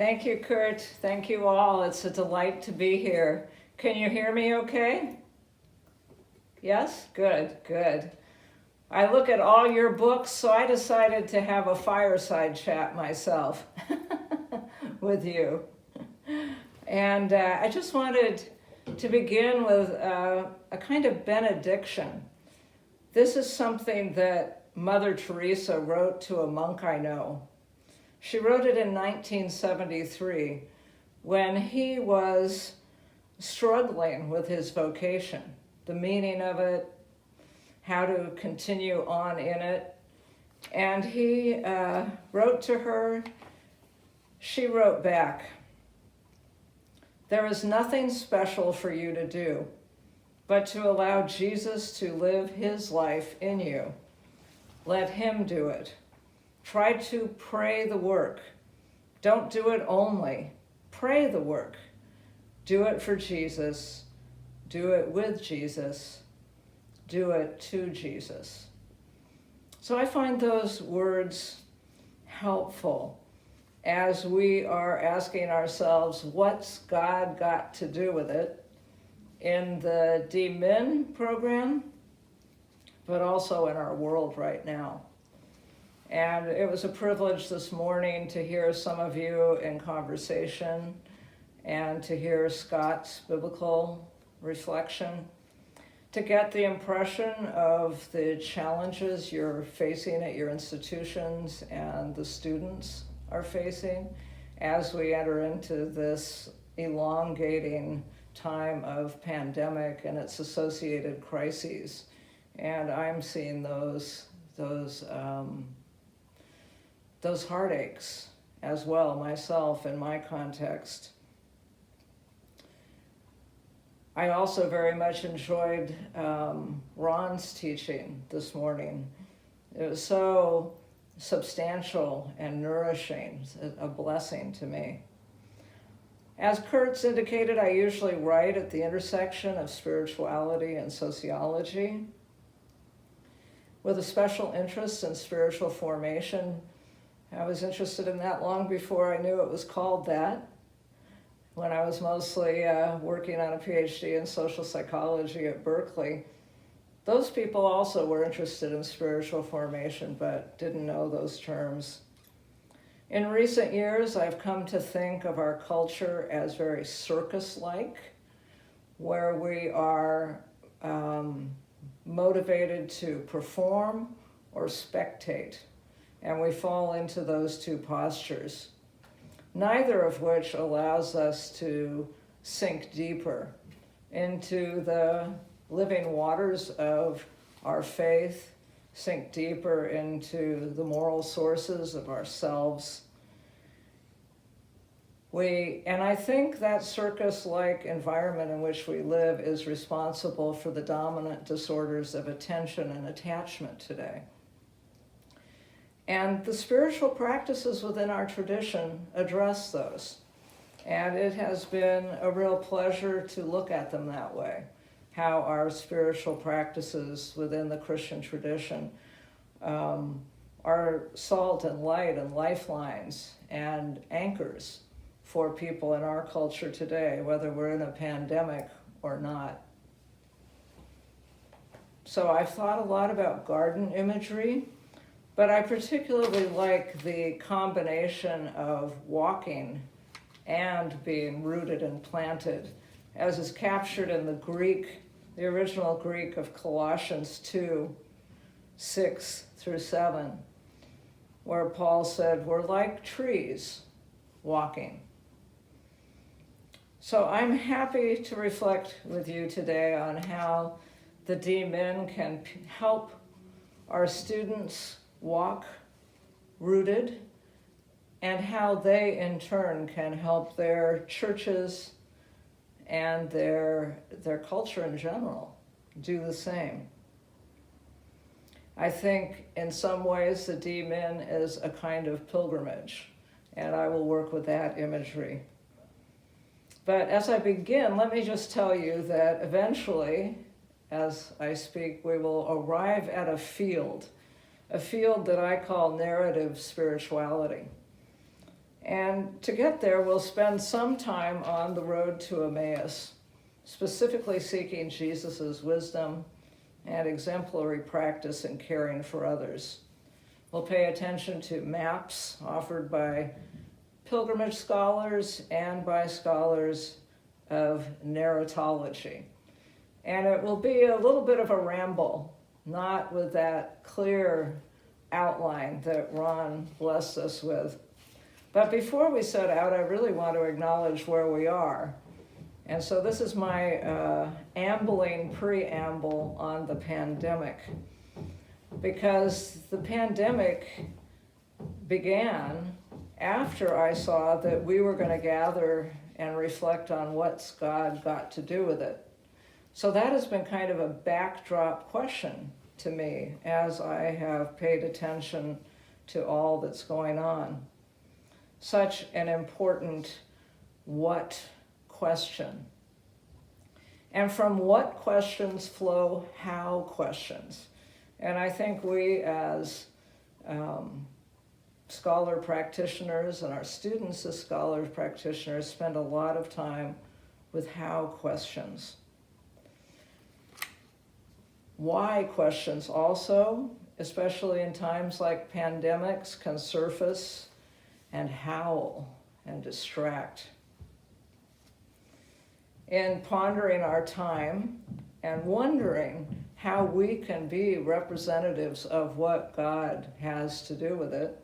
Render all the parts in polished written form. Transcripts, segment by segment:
Thank you, Kurt. Thank you all. It's a delight to be here. Can you hear me okay? Yes? Good, good. I look at all your books, so I decided to have a fireside chat myself with you. And I just wanted to begin with a kind of benediction. This is something that Mother Teresa wrote to a monk I know. She wrote it in 1973 when he was struggling with his vocation, the meaning of it, how to continue on in it. And he wrote to her. She wrote back, "There is nothing special for you to do, but to allow Jesus to live his life in you. Let him do it. Try to pray the work. Don't do it only. Pray the work. Do it for Jesus. Do it with Jesus. Do it to Jesus." So I find those words helpful as we are asking ourselves, what's God got to do with it in the DMin program, but also in our world right now. And it was a privilege this morning to hear some of you in conversation and to hear Scott's biblical reflection, to get the impression of the challenges you're facing at your institutions and the students are facing as we enter into this elongating time of pandemic and its associated crises. And I'm seeing those heartaches as well myself in my context. I also very much enjoyed Ron's teaching this morning. It was so substantial and nourishing, a blessing to me. As Kurt's indicated, I usually write at the intersection of spirituality and sociology, with a special interest in spiritual formation. I was interested in that long before I knew it was called that, when I was mostly working on a PhD in social psychology at Berkeley. Those people also were interested in spiritual formation, but didn't know those terms. In recent years, I've come to think of our culture as very circus-like, where we are motivated to perform or spectate, and we fall into those two postures, neither of which allows us to sink deeper into the living waters of our faith, sink deeper into the moral sources of ourselves. And I think that circus-like environment in which we live is responsible for the dominant disorders of attention and attachment today. And the spiritual practices within our tradition address those. And it has been a real pleasure to look at them that way, how our spiritual practices within the Christian tradition are salt and light and lifelines and anchors for people in our culture today, whether we're in a pandemic or not. So I've thought a lot about garden imagery, but I particularly like the combination of walking and being rooted and planted, as is captured in the original Greek of Colossians 2, 6 through 7, where Paul said, we're like trees walking. So I'm happy to reflect with you today on how the DMin can help our students walk rooted, and how they in turn can help their churches and their culture in general do the same. I think in some ways the DMin is a kind of pilgrimage, and I will work with that imagery. But as I begin, let me just tell you that eventually, as I speak, we will arrive at a field that I call narrative spirituality. And to get there, we'll spend some time on the road to Emmaus, specifically seeking Jesus' wisdom and exemplary practice in caring for others. We'll pay attention to maps offered by pilgrimage scholars and by scholars of narratology. And it will be a little bit of a ramble, not with that clear outline that Ron blessed us with. But before we set out, I really want to acknowledge where we are. And so this is my ambling preamble on the pandemic, because the pandemic began after I saw that we were going to gather and reflect on what's God got to do with it. So that has been kind of a backdrop question to me as I have paid attention to all that's going on. Such an important what question. And from what questions flow how questions. And I think we as scholar practitioners and our students as scholar practitioners spend a lot of time with how questions. Why questions also, especially in times like pandemics, can surface and howl and distract. In pondering our time and wondering how we can be representatives of what God has to do with it,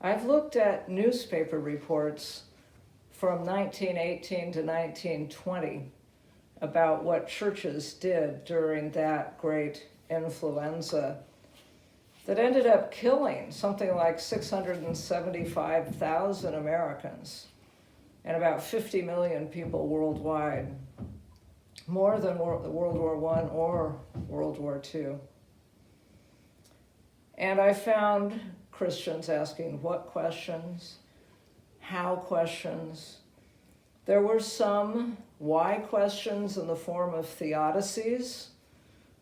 I've looked at newspaper reports from 1918 to 1920 about what churches did during that great influenza that ended up killing something like 675,000 Americans and about 50 million people worldwide, more than World War I or World War II. And I found Christians asking what questions, how questions. There were some why questions in the form of theodicies,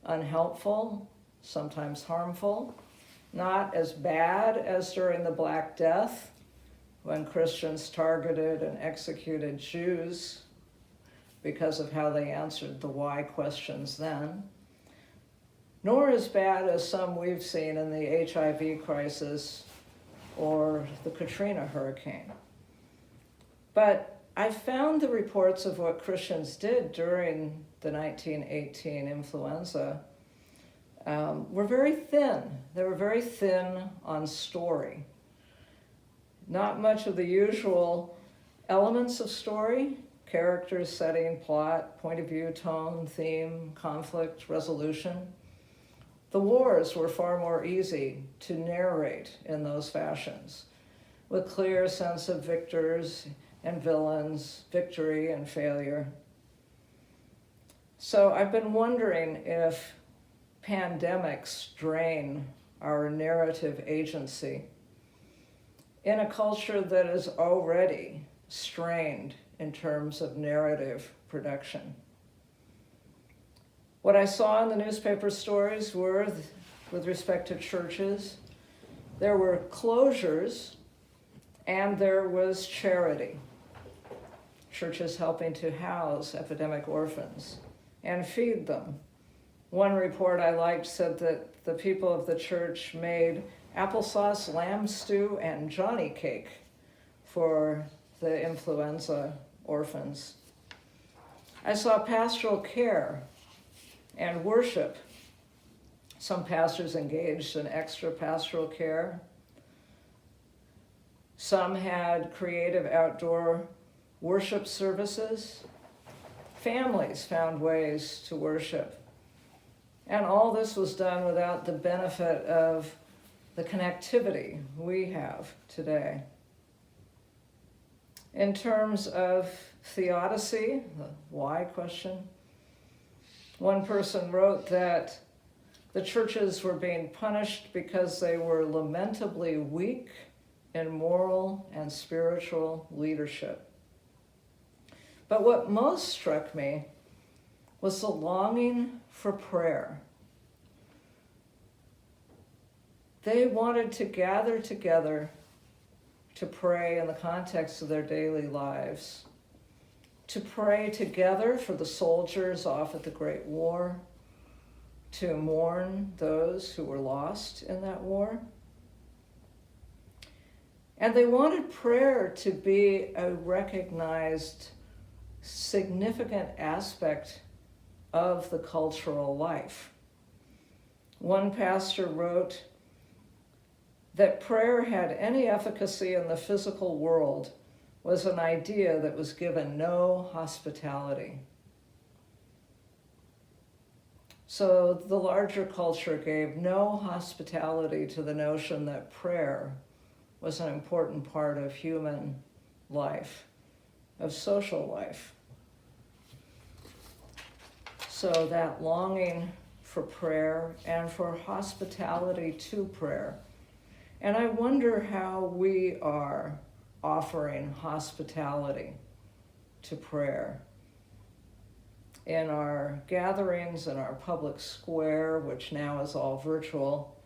unhelpful, sometimes harmful, not as bad as during the Black Death, when Christians targeted and executed Jews because of how they answered the why questions then, nor as bad as some we've seen in the HIV crisis or the Katrina hurricane. But I found the reports of what Christians did during the 1918 influenza were very thin. They were very thin on story. Not much of the usual elements of story: characters, setting, plot, point of view, tone, theme, conflict, resolution. The wars were far more easy to narrate in those fashions, with clear sense of victors and villains, victory and failure. So I've been wondering if pandemics drain our narrative agency in a culture that is already strained in terms of narrative production. What I saw in the newspaper stories were, with respect to churches, there were closures and there was charity. Churches helping to house epidemic orphans and feed them. One report I liked said that the people of the church made applesauce, lamb stew, and Johnny cake for the influenza orphans. I saw pastoral care and worship. Some pastors engaged in extra pastoral care. Some had creative outdoor worship services. Families found ways to worship. And all this was done without the benefit of the connectivity we have today. In terms of theodicy, the why question, one person wrote that the churches were being punished because they were lamentably weak in moral and spiritual leadership. But what most struck me was the longing for prayer. They wanted to gather together to pray in the context of their daily lives, to pray together for the soldiers off at the Great War, to mourn those who were lost in that war. And they wanted prayer to be a recognized, significant aspect of the cultural life. One pastor wrote that prayer had any efficacy in the physical world was an idea that was given no hospitality. So the larger culture gave no hospitality to the notion that prayer was an important part of human life, of social life. So that longing for prayer and for hospitality to prayer. And I wonder how we are offering hospitality to prayer in our gatherings, in our public square, which now is all virtual,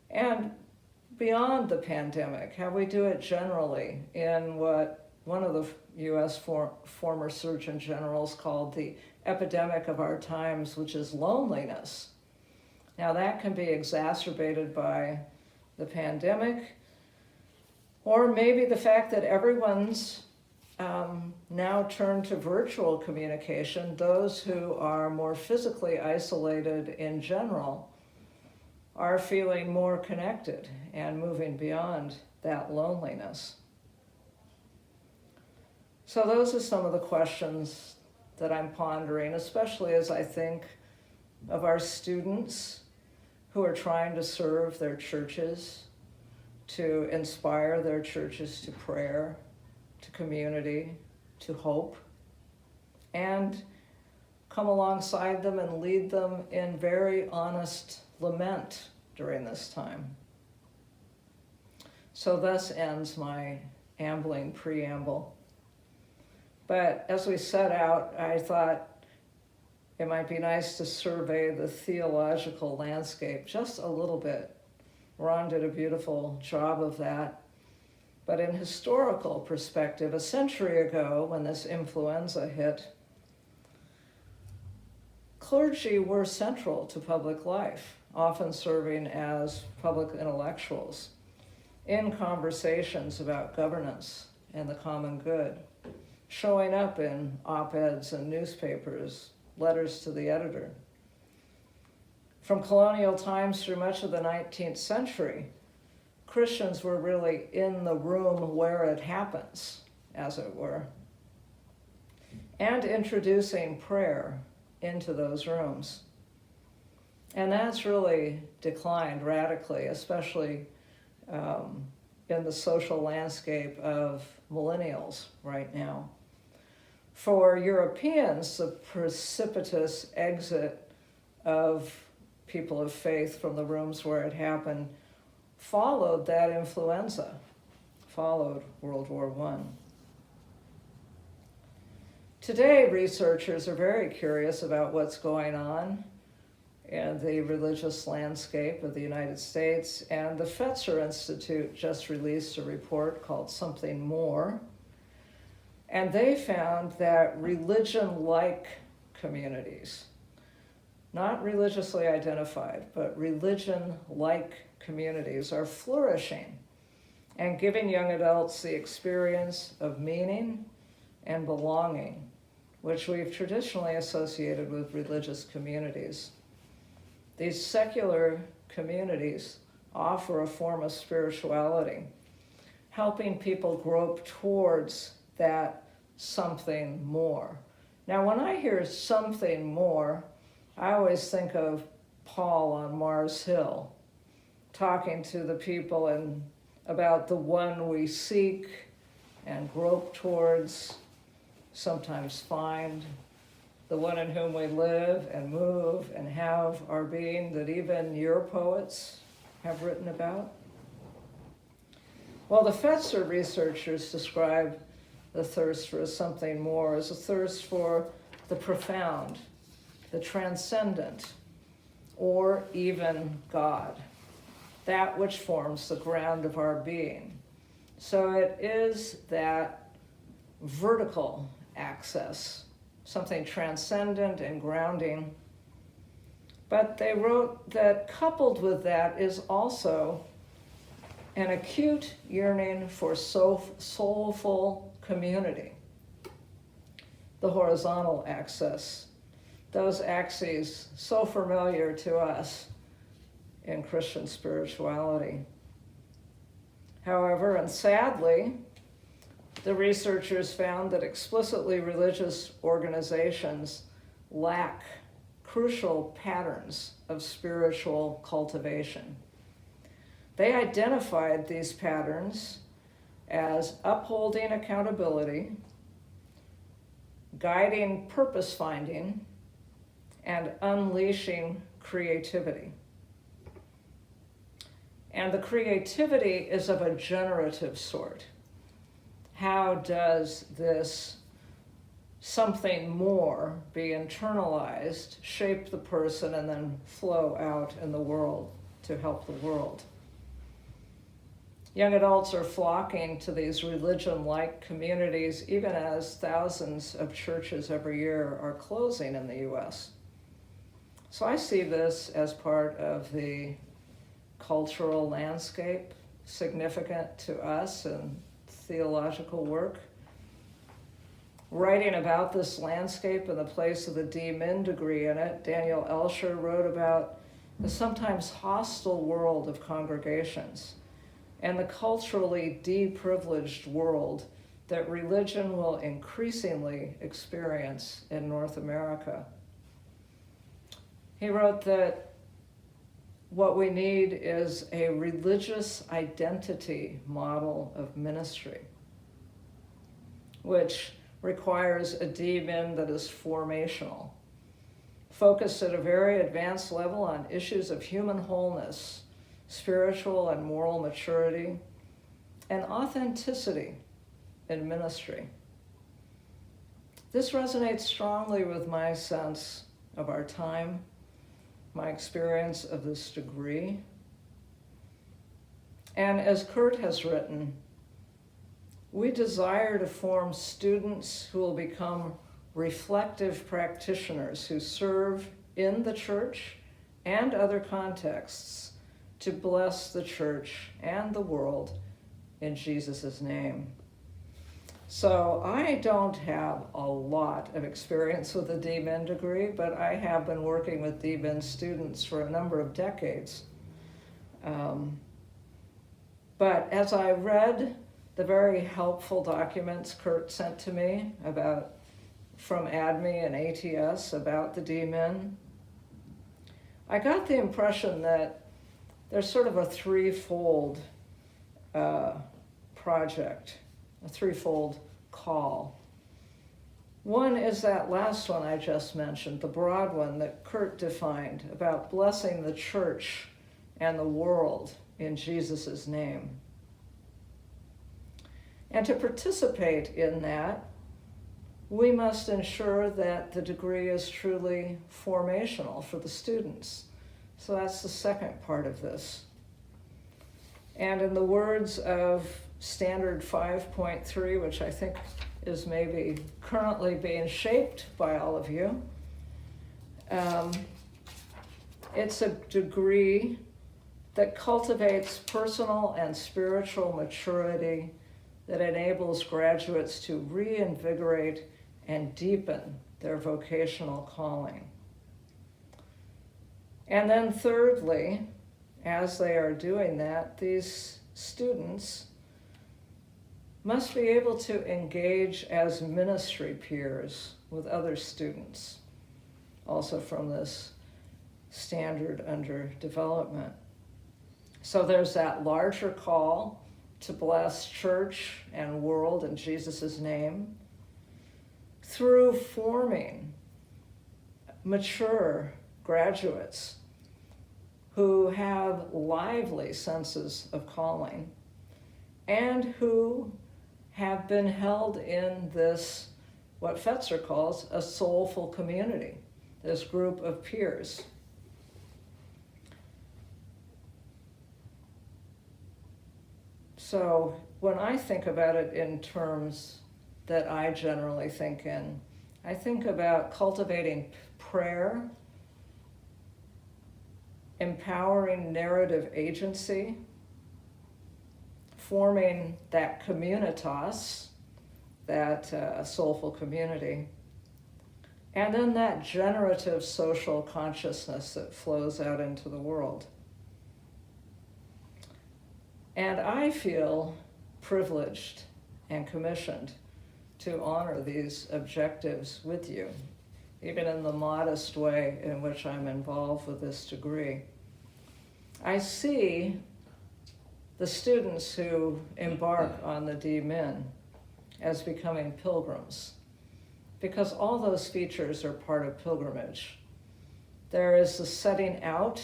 and beyond the pandemic, how we do it generally in what one of the U.S. former Surgeon Generals called the epidemic of our times, which is loneliness. Now that can be exacerbated by the pandemic, or maybe the fact that everyone's now turned to virtual communication. Those who are more physically isolated in general are feeling more connected and moving beyond that loneliness. So those are some of the questions that I'm pondering, especially as I think of our students who are trying to serve their churches, to inspire their churches to prayer, to community, to hope, and come alongside them and lead them in very honest lament during this time. So thus ends my ambling preamble. But as we set out, I thought it might be nice to survey the theological landscape just a little bit. Ron did a beautiful job of that. But in historical perspective, a century ago, when this influenza hit, clergy were central to public life, often serving as public intellectuals in conversations about governance and the common good, showing up in op-eds and newspapers, letters to the editor. From colonial times through much of the 19th century, Christians were really in the room where it happens, as it were, and introducing prayer into those rooms. And that's really declined radically, especially in the social landscape of millennials right now. For Europeans, the precipitous exit of people of faith from the rooms where it happened followed that influenza, followed World War I. Today, researchers are very curious about what's going on in the religious landscape of the United States, and the Fetzer Institute just released a report called Something More, and they found that religion-like communities, not religiously identified, but religion-like communities are flourishing and giving young adults the experience of meaning and belonging, which we've traditionally associated with religious communities. These secular communities offer a form of spirituality, helping people grope towards that something more. Now, when I hear something more, I always think of Paul on Mars Hill, talking to the people and about the one we seek and grope towards, sometimes find, the one in whom we live and move and have our being, that even your poets have written about. Well, the Fetzer researchers describe the thirst for something more as a thirst for the profound, the transcendent, or even God. that which forms the ground of our being. So it is that vertical access, something transcendent and grounding. But they wrote that coupled with that is also an acute yearning for soulful community. The horizontal axis, those axes so familiar to us in Christian spirituality. However, and sadly, the researchers found that explicitly religious organizations lack crucial patterns of spiritual cultivation. They identified these patterns as upholding accountability, guiding purpose finding, and unleashing creativity. And the creativity is of a generative sort. How does this something more be internalized, shape the person, and then flow out in the world to help the world? Young adults are flocking to these religion-like communities, even as thousands of churches every year are closing in the U.S. So I see this as part of the cultural landscape, significant to us in theological work. Writing about this landscape and the place of the DMin degree in it, Daniel Elsher wrote about the sometimes hostile world of congregations and the culturally deprivileged world that religion will increasingly experience in North America. He wrote that what we need is a religious identity model of ministry, which requires a DMin that is formational, focused at a very advanced level on issues of human wholeness, spiritual and moral maturity, and authenticity in ministry. This resonates strongly with my sense of our time, my experience of this degree. And as Kurt has written, we desire to form students who will become reflective practitioners who serve in the church and other contexts to bless the church and the world in Jesus' name. So I don't have a lot of experience with the DMin degree, but I have been working with DMin students for a number of decades. But as I read the very helpful documents Kurt sent to me from ADME and ATS about the DMin, I got the impression that there's sort of a threefold project, a threefold call. One is that last one I just mentioned, the broad one that Kurt defined about blessing the church and the world in Jesus' name. And to participate in that, we must ensure that the degree is truly formational for the students. So that's the second part of this. And in the words of Standard 5.3, which I think is maybe currently being shaped by all of you, it's a degree that cultivates personal and spiritual maturity that enables graduates to reinvigorate and deepen their vocational calling. And then thirdly, as they are doing that, these students must be able to engage as ministry peers with other students, also from this standard under development. So there's that larger call to bless church and world in Jesus' name through forming mature graduates who have lively senses of calling and who have been held in this, what Fetzer calls, a soulful community, this group of peers. So when I think about it in terms that I generally think in, I think about cultivating prayer, empowering narrative agency, forming that communitas, that soulful community, and then that generative social consciousness that flows out into the world. And I feel privileged and commissioned to honor these objectives with you, even in the modest way in which I'm involved with this degree. I see the students who embark on the DMin as becoming pilgrims, because all those features are part of pilgrimage. There is the setting out,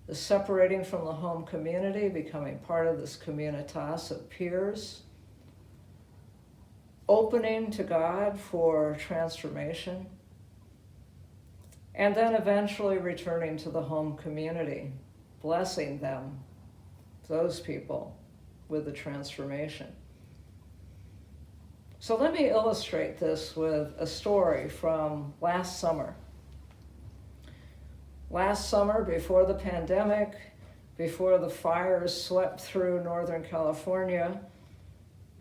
the separating from the home community, becoming part of this communitas of peers, opening to God for transformation, and then eventually returning to the home community, blessing them, those people, with the transformation. So let me illustrate this with a story from last summer. Last summer, before the pandemic, before the fires swept through Northern California,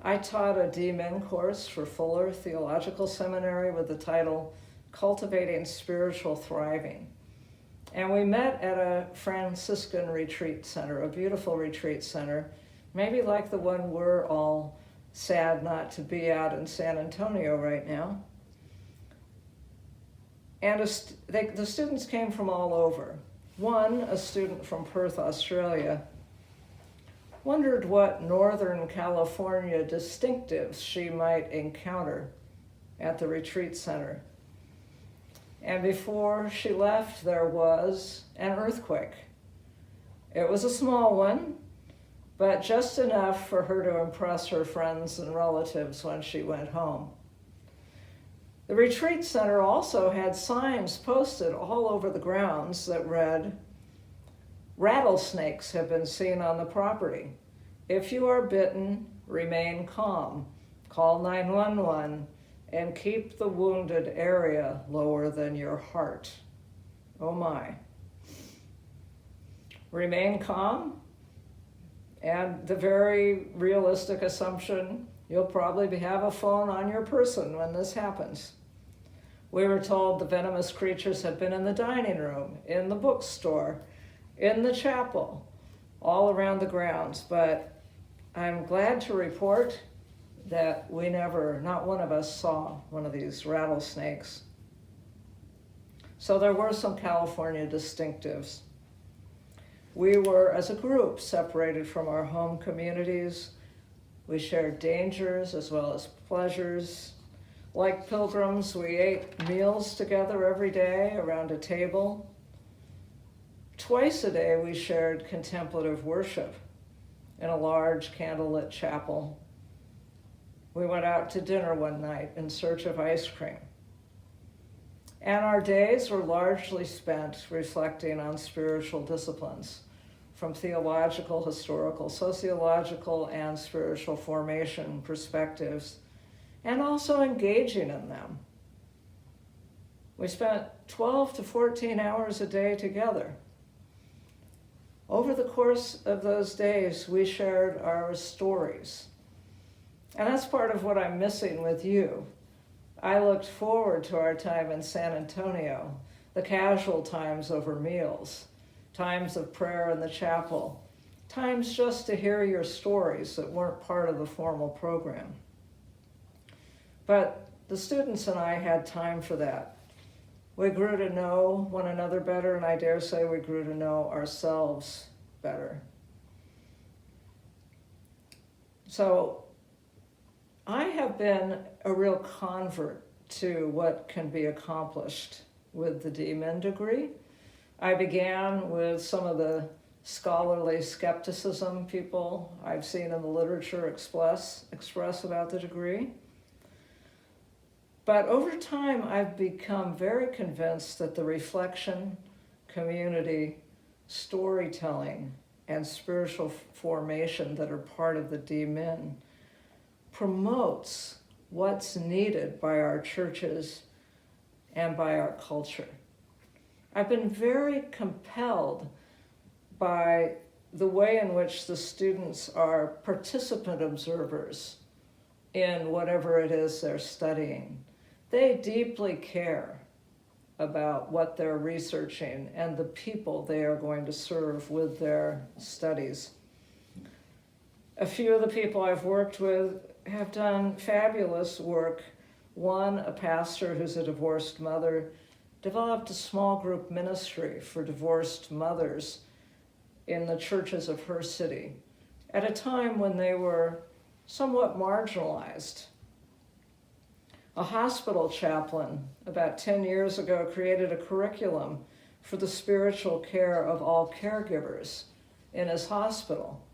I taught a DMin course for Fuller Theological Seminary with the title Cultivating Spiritual Thriving. And we met at a Franciscan retreat center, a beautiful retreat center, maybe like the one we're all sad not to be out in San Antonio right now. And the students came from all over. One, a student from Perth, Australia, wondered what Northern California distinctives she might encounter at the retreat center. And before she left, there was an earthquake. It was a small one, but just enough for her to impress her friends and relatives when she went home. The retreat center also had signs posted all over the grounds that read, "Rattlesnakes have been seen on the property. If you are bitten, remain calm. Call 911 and keep the wounded area lower than your heart." Oh my. Remain calm, and the very realistic assumption, you'll probably have a phone on your person when this happens. We were told the venomous creatures had been in the dining room, in the bookstore, in the chapel, all around the grounds, but I'm glad to report that we never, not one of us, saw one of these rattlesnakes. So there were some California distinctives. We were, as a group, separated from our home communities. We shared dangers as well as pleasures. Like pilgrims, we ate meals together every day around a table. Twice a day, we shared contemplative worship in a large candlelit chapel. We went out to dinner one night in search of ice cream. And our days were largely spent reflecting on spiritual disciplines, from theological, historical, sociological, and spiritual formation perspectives, and also engaging in them. We spent 12 to 14 hours a day together. Over the course of those days, we shared our stories. And that's part of what I'm missing with you. I looked forward to our time in San Antonio, the casual times over meals, times of prayer in the chapel, times just to hear your stories that weren't part of the formal program. But the students and I had time for that. We grew to know one another better, and I dare say we grew to know ourselves better. So I have been a real convert to what can be accomplished with the DMin degree. I began with some of the scholarly skepticism people I've seen in the literature express about the degree. But over time, I've become very convinced that the reflection, community, storytelling, and spiritual formation that are part of the DMin promotes what's needed by our churches and by our culture. I've been very compelled by the way in which the students are participant observers in whatever it is they're studying. They deeply care about what they're researching and the people they are going to serve with their studies. A few of the people I've worked with have done fabulous work. One, a pastor who's a divorced mother, developed a small group ministry for divorced mothers in the churches of her city at a time when they were somewhat marginalized. A hospital chaplain about 10 years ago created a curriculum for the spiritual care of all caregivers in his hospital.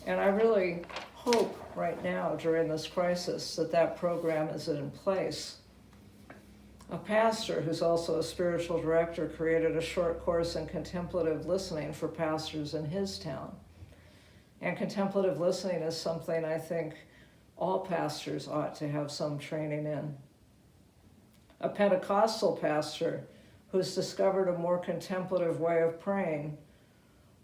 And I really hope right now during this crisis that that program is in place. A pastor who's also a spiritual director created a short course in contemplative listening for pastors in his town. And contemplative listening is something I think all pastors ought to have some training in. A Pentecostal pastor who's discovered a more contemplative way of praying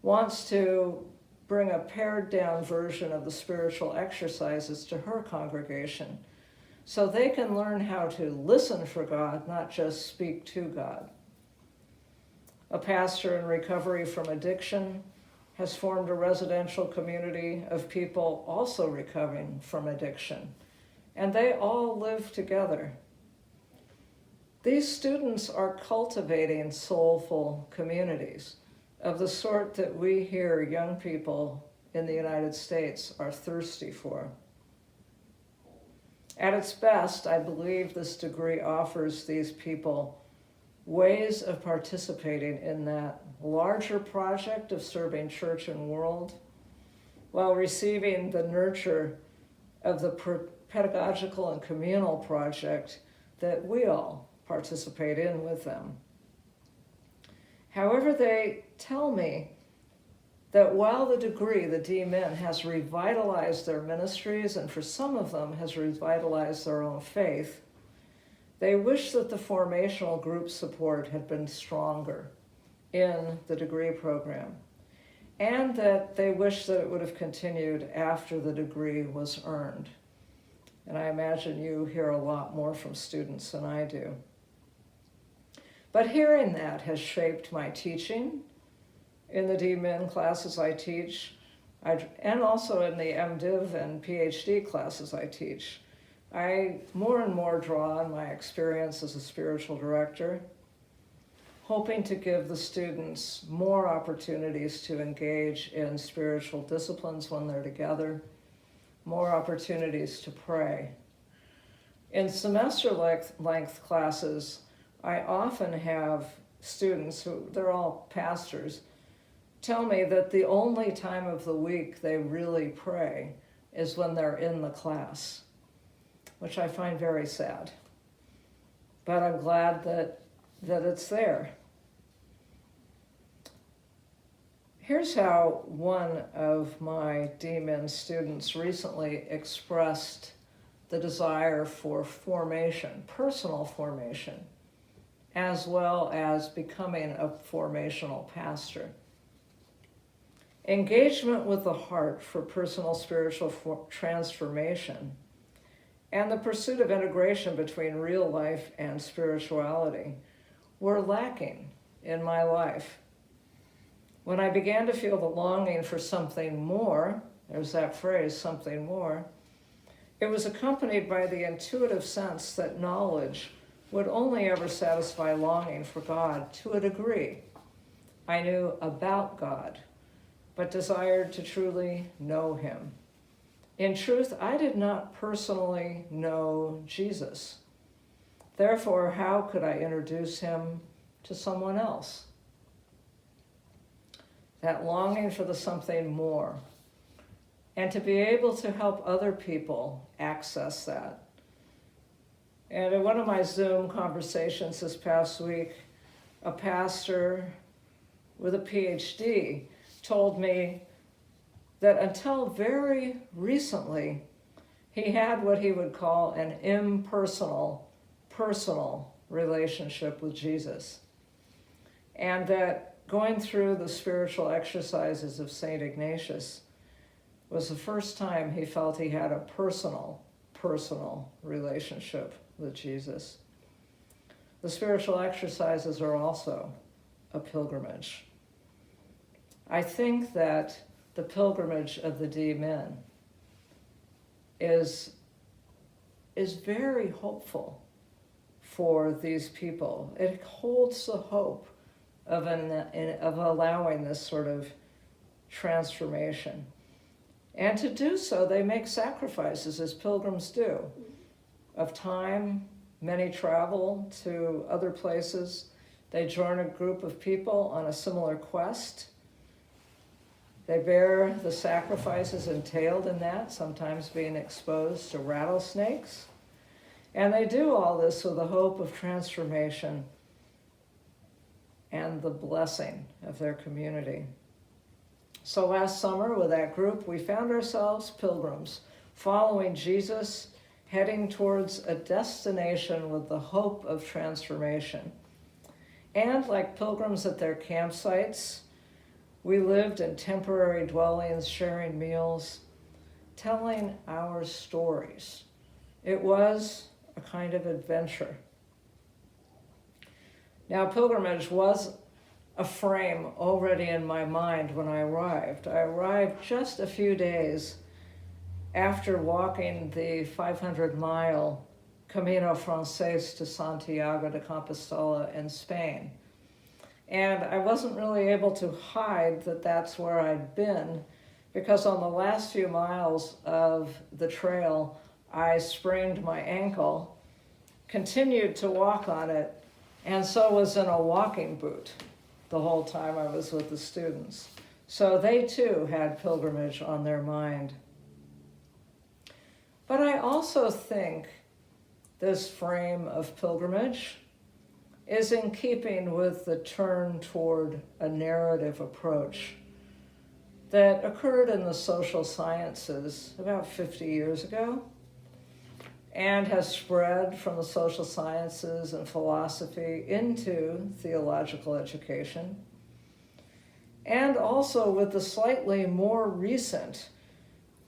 wants to bring a pared down version of the spiritual exercises to her congregation so they can learn how to listen for God, not just speak to God. A pastor in recovery from addiction has formed a residential community of people also recovering from addiction, and they all live together. These students are cultivating soulful communities of the sort that we hear young people in the United States are thirsty for. At its best, I believe this degree offers these people ways of participating in that larger project of serving church and world while receiving the nurture of the pedagogical and communal project that we all participate in with them. However, they tell me that while the degree, the DMin, has revitalized their ministries and for some of them has revitalized their own faith, they wish that the formational group support had been stronger in the degree program, and that they wish that it would have continued after the degree was earned. And I imagine you hear a lot more from students than I do. But hearing that has shaped my teaching in the DMin classes I teach, and also in the MDiv and PhD classes I teach. I more and more draw on my experience as a spiritual director, hoping to give the students more opportunities to engage in spiritual disciplines when they're together, more opportunities to pray. In semester-length classes, I often have students who, they're all pastors, tell me that the only time of the week they really pray is when they're in the class, which I find very sad. But I'm glad that it's there. Here's how one of my DMin students recently expressed the desire for formation, personal formation, as well as becoming a formational pastor. Engagement with the heart for personal spiritual transformation and the pursuit of integration between real life and spirituality were lacking in my life. When I began to feel the longing for something more, there's that phrase, something more, it was accompanied by the intuitive sense that knowledge would only ever satisfy longing for God to a degree. I knew about God, but desired to truly know him. In truth, I did not personally know Jesus. Therefore, how could I introduce him to someone else? That longing for the something more, and to be able to help other people access that. And in one of my Zoom conversations this past week, a pastor with a PhD told me that until very recently, he had what he would call an impersonal, personal relationship with Jesus. And that going through the spiritual exercises of St. Ignatius was the first time he felt he had a personal relationship with Jesus. The spiritual exercises are also a pilgrimage. I think that the pilgrimage of the DMin is very hopeful for these people. It holds the hope of allowing this sort of transformation. And to do so, they make sacrifices, as pilgrims do, of time. Many travel to other places. They join a group of people on a similar quest. They bear the sacrifices entailed in that, sometimes being exposed to rattlesnakes. And they do all this with the hope of transformation and the blessing of their community. So last summer with that group, we found ourselves pilgrims, following Jesus, heading towards a destination with the hope of transformation. And like pilgrims at their campsites, we lived in temporary dwellings, sharing meals, telling our stories. It was a kind of adventure. Now, pilgrimage was a frame already in my mind when I arrived. I arrived just a few days after walking the 500-mile Camino Frances to Santiago de Compostela in Spain. And I wasn't really able to hide that that's where I'd been, because on the last few miles of the trail, I sprained my ankle, continued to walk on it, and so was in a walking boot the whole time I was with the students. So they too had pilgrimage on their mind. But I also think this frame of pilgrimage is in keeping with the turn toward a narrative approach that occurred in the social sciences about 50 years ago and has spread from the social sciences and philosophy into theological education, and also with the slightly more recent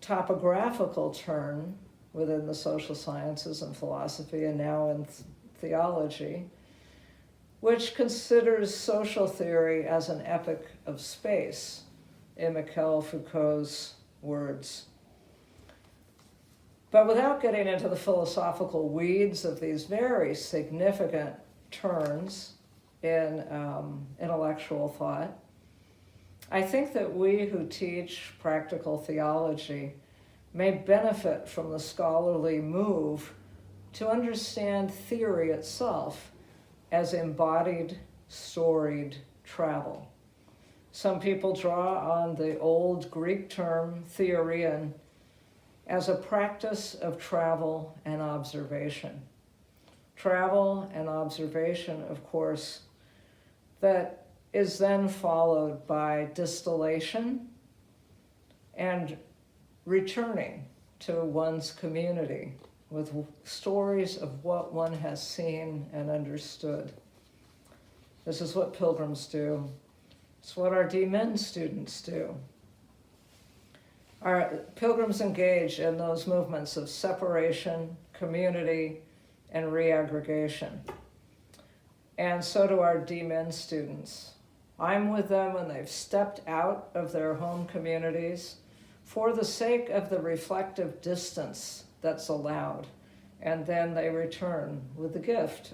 topographical turn within the social sciences and philosophy and now in theology, which considers social theory as an epic of space, in Michel Foucault's words. But without getting into the philosophical weeds of these very significant turns in intellectual thought, I think that we who teach practical theology may benefit from the scholarly move to understand theory itself as embodied, storied travel. Some people draw on the old Greek term theorion as a practice of travel and observation. Travel and observation, of course, that is then followed by distillation and returning to one's community with stories of what one has seen and understood. This is what pilgrims do. It's what our DMin students do. Our pilgrims engage in those movements of separation, community, and reaggregation. And so do our DMin students. I'm with them when they've stepped out of their home communities for the sake of the reflective distance that's allowed, and then they return with the gift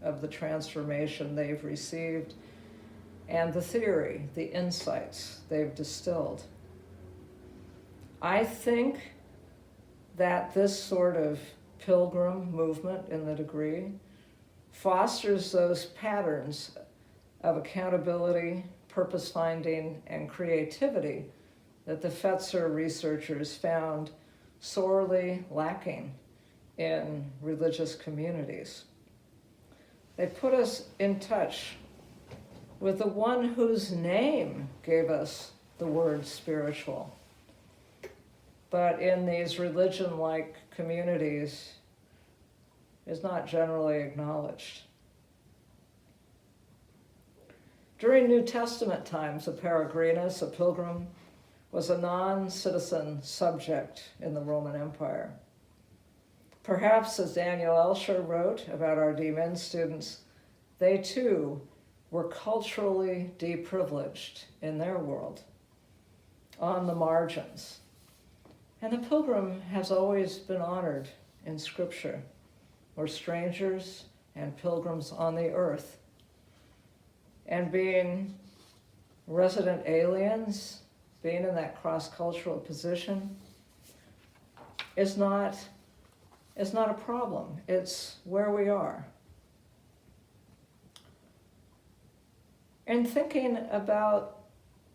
of the transformation they've received and the theory, the insights they've distilled. I think that this sort of pilgrim movement in the degree fosters those patterns of accountability, purpose-finding, and creativity that the Fetzer researchers found sorely lacking in religious communities. They put us in touch with the one whose name gave us the word spiritual. But in these religion-like communities, is not generally acknowledged. During New Testament times, a peregrinus, a pilgrim, was a non-citizen subject in the Roman Empire. Perhaps, as Daniel Elsher wrote about our DMin students, they too were culturally deprivileged in their world, on the margins. And the pilgrim has always been honored in Scripture. We're strangers and pilgrims on the earth. And being resident aliens, being in that cross-cultural position, is not a problem. It's where we are. And thinking about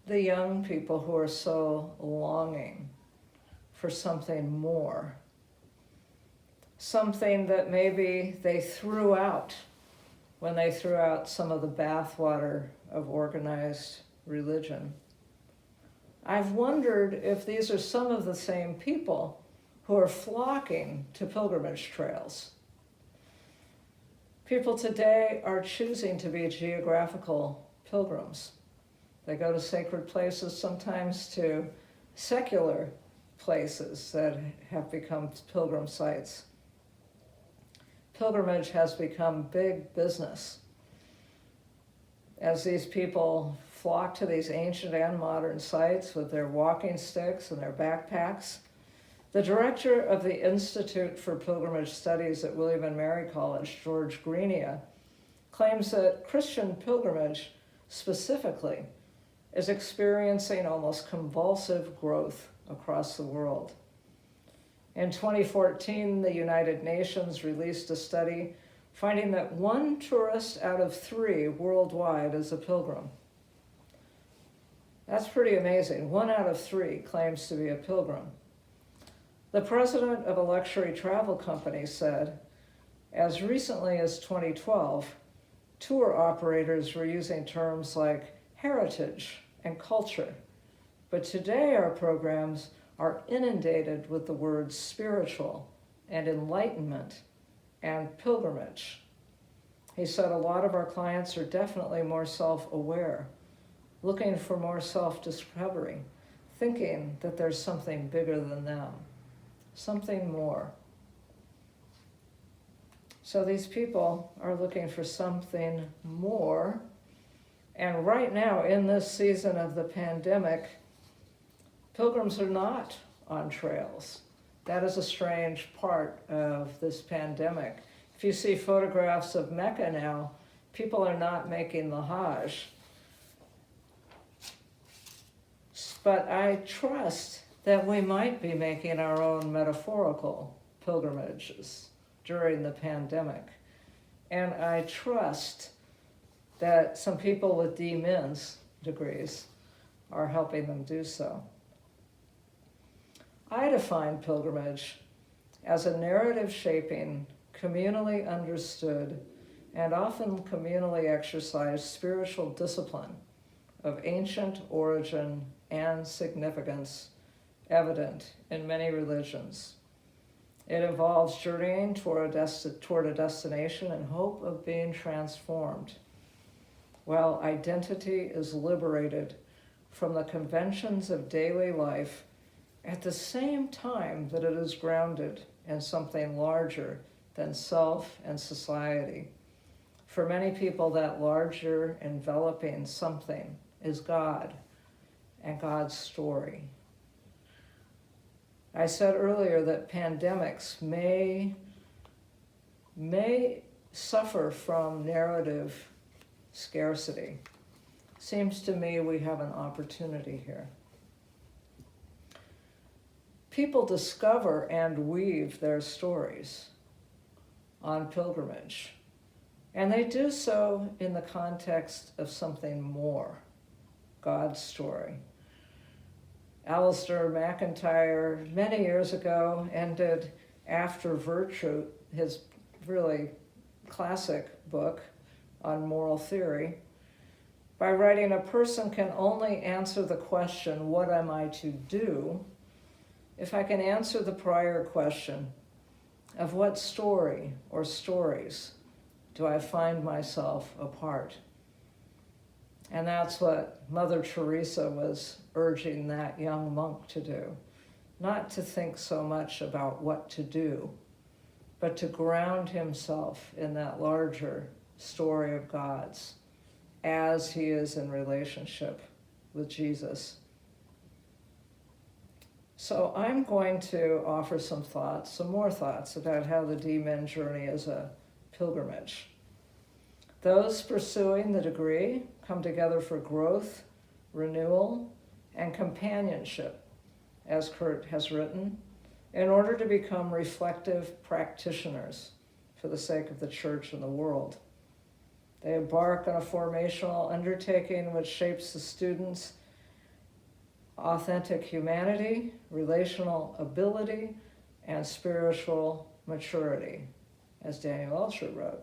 the young people who are so longing for something more, something that maybe they threw out when they threw out some of the bathwater of organized religion. I've wondered if these are some of the same people who are flocking to pilgrimage trails. People today are choosing to be geographical pilgrims. They go to sacred places, sometimes to secular places that have become pilgrim sites. Pilgrimage has become big business as these people flock to these ancient and modern sites with their walking sticks and their backpacks. The director of the Institute for Pilgrimage Studies at William and Mary College, George Greenia, claims that Christian pilgrimage specifically is experiencing almost convulsive growth across the world. In 2014, the United Nations released a study finding that 1 tourist out of 3 worldwide is a pilgrim. That's pretty amazing. 1 out of 3 claims to be a pilgrim. The president of a luxury travel company said, as recently as 2012, tour operators were using terms like heritage and culture. But today our programs are inundated with the words spiritual and enlightenment and pilgrimage. He said a lot of our clients are definitely more self-aware, looking for more self-discovery, thinking that there's something bigger than them, something more. So these people are looking for something more. And right now, in this season of the pandemic, pilgrims are not on trails. That is a strange part of this pandemic. If you see photographs of Mecca now, people are not making the Hajj. But I trust that we might be making our own metaphorical pilgrimages during the pandemic. And I trust that some people with DMin's degrees are helping them do so. I define pilgrimage as a narrative-shaping, communally understood, and often communally exercised spiritual discipline of ancient origin and significance evident in many religions. It involves journeying toward a destination in hope of being transformed, while identity is liberated from the conventions of daily life at the same time that it is grounded in something larger than self and society. For many people, that larger enveloping something is God and God's story. I said earlier that pandemics may suffer from narrative scarcity. Seems to me we have an opportunity here. People discover and weave their stories on pilgrimage, and they do so in the context of something more, God's story. Alistair MacIntyre, many years ago, ended After Virtue, his really classic book on moral theory, by writing, a person can only answer the question, what am I to do, if I can answer the prior question of what story or stories do I find myself a part? And that's what Mother Teresa was urging that young monk to do. Not to think so much about what to do, but to ground himself in that larger story of God's as he is in relationship with Jesus. So I'm going to offer some more thoughts about how the DMin journey is a pilgrimage. Those pursuing the degree come together for growth, renewal, and companionship, as Kurt has written, in order to become reflective practitioners for the sake of the church and the world. They embark on a formational undertaking which shapes the students' authentic humanity, relational ability, and spiritual maturity, as Daniel Elcher wrote.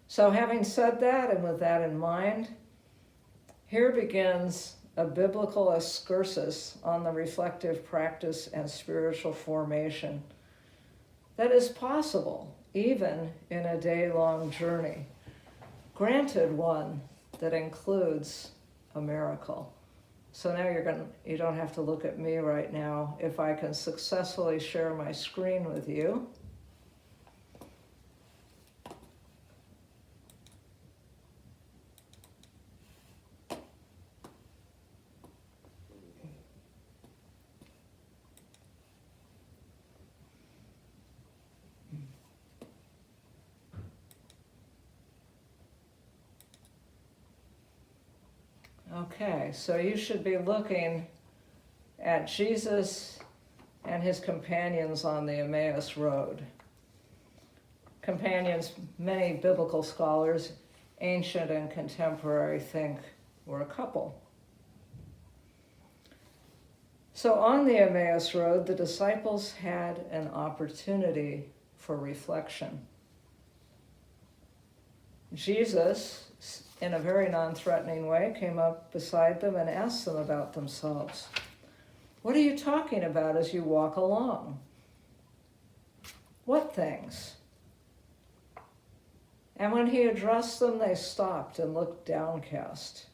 So having said that, and with that in mind, here begins a biblical excursus on the reflective practice and spiritual formation that is possible even in a day-long journey, granted one that includes a miracle. So now you don't have to look at me right now. If I can successfully share my screen with you. Okay, so you should be looking at Jesus and his companions on the Emmaus Road. Companions, many biblical scholars, ancient and contemporary, think were a couple. So on the Emmaus Road, the disciples had an opportunity for reflection. Jesus, in a very non-threatening way, came up beside them and asked them about themselves. What are you talking about as you walk along? What things? And when he addressed them, they stopped and looked downcast.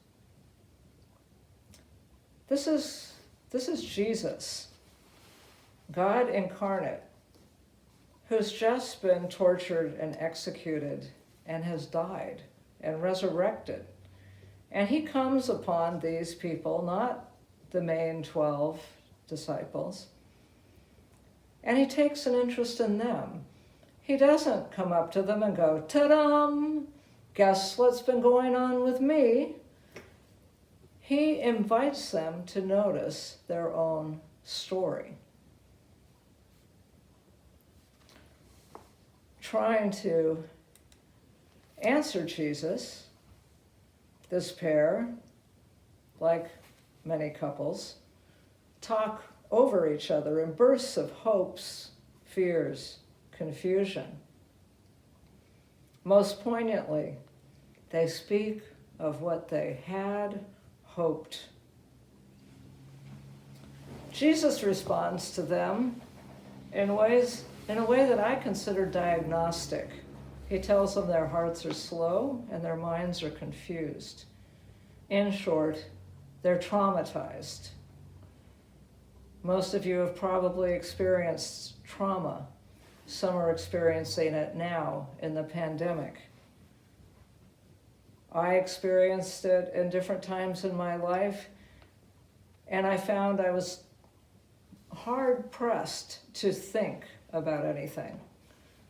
This is Jesus, God incarnate, who's just been tortured and executed and has died and resurrected. And he comes upon these people, not the main 12 disciples, and he takes an interest in them. He doesn't come up to them and go, ta-dam, guess what's been going on with me? He invites them to notice their own story. Trying to answer Jesus, this pair, like many couples, talk over each other in bursts of hopes, fears, confusion. Most poignantly, they speak of what they had hoped. Jesus responds to them in a way that I consider diagnostic. He tells them their hearts are slow and their minds are confused. In short, they're traumatized. Most of you have probably experienced trauma. Some are experiencing it now in the pandemic. I experienced it in different times in my life, and I found I was hard-pressed to think about anything,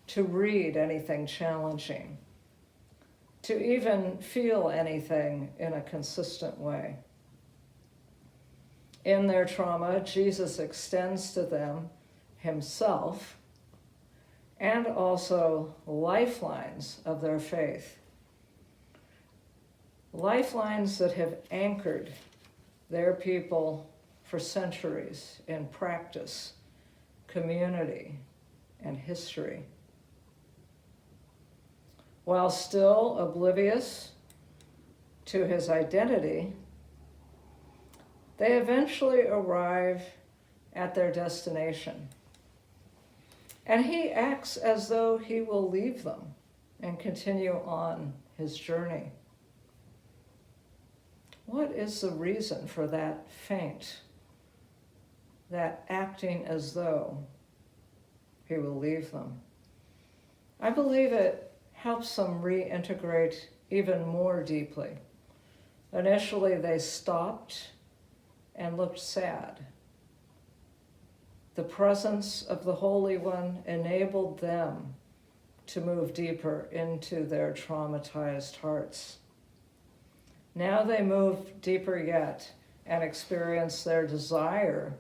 to read anything challenging, to even feel anything in a consistent way. In their trauma, Jesus extends to them himself and also lifelines of their faith. Lifelines that have anchored their people for centuries in practice, community, and history. While still oblivious to his identity, they eventually arrive at their destination. And he acts as though he will leave them and continue on his journey. What is the reason for that feint, that acting as though he will leave them? I believe it helps them reintegrate even more deeply. Initially, they stopped and looked sad. The presence of the Holy One enabled them to move deeper into their traumatized hearts. Now they move deeper yet and experience their desire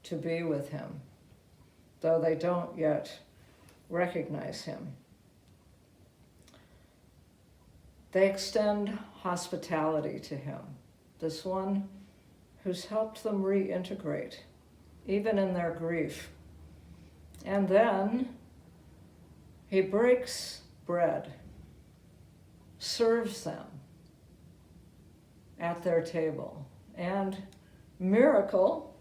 to be with him, though they don't yet recognize him. They extend hospitality to him, this one who's helped them reintegrate, even in their grief. And then he breaks bread, serves them at their table, and miracle,